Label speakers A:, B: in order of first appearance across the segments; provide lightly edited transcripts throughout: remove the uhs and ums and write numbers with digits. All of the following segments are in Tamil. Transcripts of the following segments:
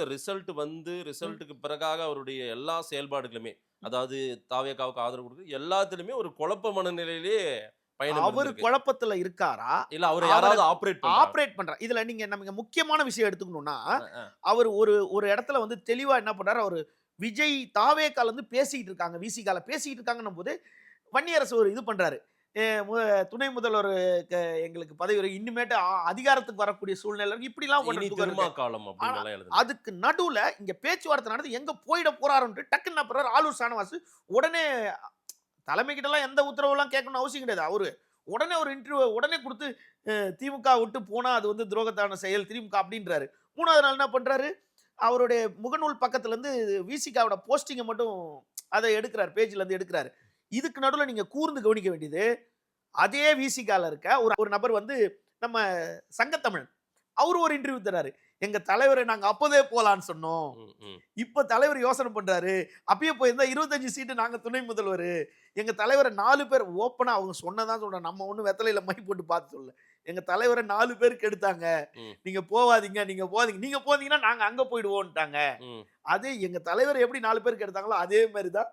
A: ம்.
B: ரிசல்ட்டுக்கு பிறகாக அவருடைய எல்லா செயல்பாடுகளுமே, அதாவது தாவேகாவுக்கு ஆதரவு குடுக்குறது எல்லாத்துலயுமே ஒரு குழப்ப மனநிலையிலேயே பயணம்
A: அவரு
B: இருந்திருக்கு.
A: குழப்பத்துல இருக்காரா?
B: இல்ல அவர
A: அவர
B: யாராவது ஆப்பரேட் பண்றாங்க.
A: ஆப்பரேட் பண்றா இதுல நமக்கு முக்கியமான விஷயம் எடுத்துக்கணும்னா,
B: அ, அ.
A: அவரு ஒரு ஒரு இடத்துல வந்து தெளிவா என்ன பண்றாரு, அவரு விஜய் தாவேகால இருந்து பேசிட்டு இருக்காங்க. விசிகால பேசிட்டு இருக்காங்கன்னும்போது, வன்னியரசு ஒரு இது பண்றாரு. எ மு துணை முதல்வர் க எங்களுக்கு பதவி இனிமேட்டு அதிகாரத்துக்கு வரக்கூடிய சூழ்நிலை இருக்கு. இப்படிலாம்
B: இனி
A: பண்றதுக்கு
B: திருமா
A: இருக்கு.
B: காலம்
A: ஆனா,
B: அப்டின்னெல்லாம் எழுதினாரு.
A: அதுக்கு நடுவுல இங்க பேச்சுவார்த்தை நடந்து எங்க போயிட போறாருன்ட்டு டக்குன்னு என்ன பண்றாரு, ஆளூர் ஷானவாசு உடனே தலைமைகிட்டலாம் எந்த உத்தரவுலாம் கேட்கணும்னு அவசியம் கிடையாது. அவரு உடனே ஒரு இன்டர்வியூ உடனே குடுத்து திமுக விட்டு போனா அது வந்து துரோகத்தான செயல் திமுக அப்படின்றாரு. 3வது நாள் என்ன பண்றாரு, அவருடைய முகநூல் பக்கத்துல இருந்து விசிகாவோட போஸ்டிங்க மட்டும் அத எடுக்குறாரு. பேஜ்ல இருந்து எடுக்குறாரு. இதுக்கு நடுவுல நீங்க கூர்ந்து கவனிக்க வேண்டியது, அதே விசிகால இருக்க ஒரு ஒரு நபர் வந்து நம்ம சங்கத்தமிழன். அவரு ஒரு இன்டர்வியூ தர்றாரு. எங்க தலைவர நாங்க அப்பவே போலான்னு சொன்னோம்.
B: ம், ம்.
A: இப்ப தலைவர் யோசனை பண்றாரு. அப்பயே போயிருந்தா 25 சீட்டு நாங்க துணை முதல்வரு. எங்க தலைவர 4 பேர் ஓப்பனா அவங்க சொன்னதான் சொல்றேன். நம்ம ஒண்ணும் வெத்தலையில மை போட்டு பார்த்து சொல்லல. எங்க தலைவர 4 பேர் கெடுத்தாங்க.
B: ம்,
A: நீங்க போவாதீங்க, நீங்க போகாதீங்க. நீங்க போனீங்கன்னா நாங்க அங்க போயிடுவோம்ட்டாங்க.
B: ம்.
A: அதே எங்க தலைவர் எப்படி 4 பேர் கெடுத்தாங்களோ, அதே மாரி தான்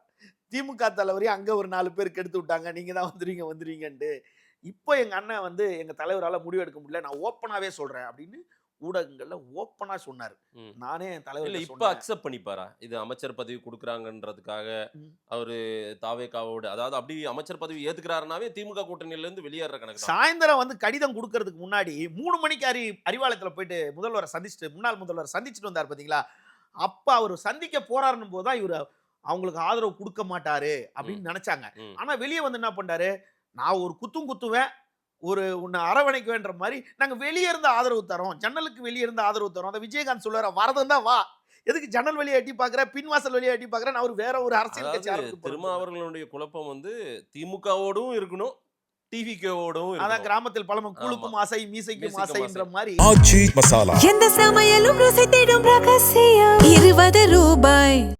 A: திமுக தலைவரையும் அங்க ஒரு 4 பேர் கெடுத்து விட்டாங்க. நீங்க தான் வந்துருவீங்க வந்துருவீங்கன்ட்டு. இப்போ எங்க அண்ணன் வந்து எங்க தலைவரால முடிவு எடுக்க முடியல. நான் ஓப்பனாவே சொல்றேன் அப்படின்னு ஊடகங்கள்ல ஓப்பனா சொன்னாரு.
B: ம்.
A: நானே என்
B: இல்ல
A: தலைவர்ட்ட
B: இப்ப
A: சொன்னேன்.
B: அக்செப்ட் பண்ணிப்பாரா? இது அமைச்சர் பதவி குடுக்குறாங்கன்றதுக்காக
A: ம்.
B: அவரு தாவேகாவோட அதாவது அப்படி அமைச்சர் பதவி ஏத்துக்கிறாருனாவே திமுக கூட்டணியில இருந்து வெளியேற கணக்கு தான்.
A: சாயந்தரம் வந்து கடிதம் குடுக்கறதுக்கு முன்னாடி 3 மணிக்கு அறிவாலயத்துல போயிட்டு முதல்வர சந்திச்சுட்டு முன்னாள் முதல்வர சந்திச்சுட்டு வந்தாரு பாத்தீங்களா? அப்ப அவரு சந்திக்க போறாருன்னும் போது தான் இவரு அவங்களுக்கு ஆதரவு குடுக்க மாட்டாரு
B: ம்,
A: அப்படின்னு நெனச்சாங்க.
B: ம்.
A: ஆனா வெளிய வந்து என்ன பண்றாரு, நான் ஒரு குத்தும் குத்துவேன். உன்ன அரவணைக்குவேன்ற மாரி, நாங்க வெளிய இருந்து ஆதரவு தர்றோம். ஜன்னலுக்கு வெளிய இருந்து ஆதரவு தர்றோம். அந்த விஜயகாந்த் சொல்லுவாரு, "வரதுந்தா வா. எதுக்கு ஜன்னல் வழியா எட்டி பார்க்குற? பின்வாசல் வழியா எட்டி பார்க்குறன்னு" அவரு வேற ஒரு அரசியல் கட்சி
B: அதாவது
A: ஆரம்பிக்க போறேன்னு சொன்னாரு.
B: திருமாவர்களுடைய குழப்பம் வந்து திமுகவோடும் இருக்கணும், டிவிகேவோடும்
A: அதான்
B: இருக்கணும்.
A: கிராமத்தில் பழமொழி
B: ஆமா.
A: "கூழுக்கும் ஆசை, மீசைக்கும்
B: மீசைக்கும்
A: ஆசைன்ற"
B: ஆசை.
A: மாரி
C: ஆச்சி மசாலா
D: எந்த சமையலும் ருசி தேடும் ரகசியம் 20 ரூபாய்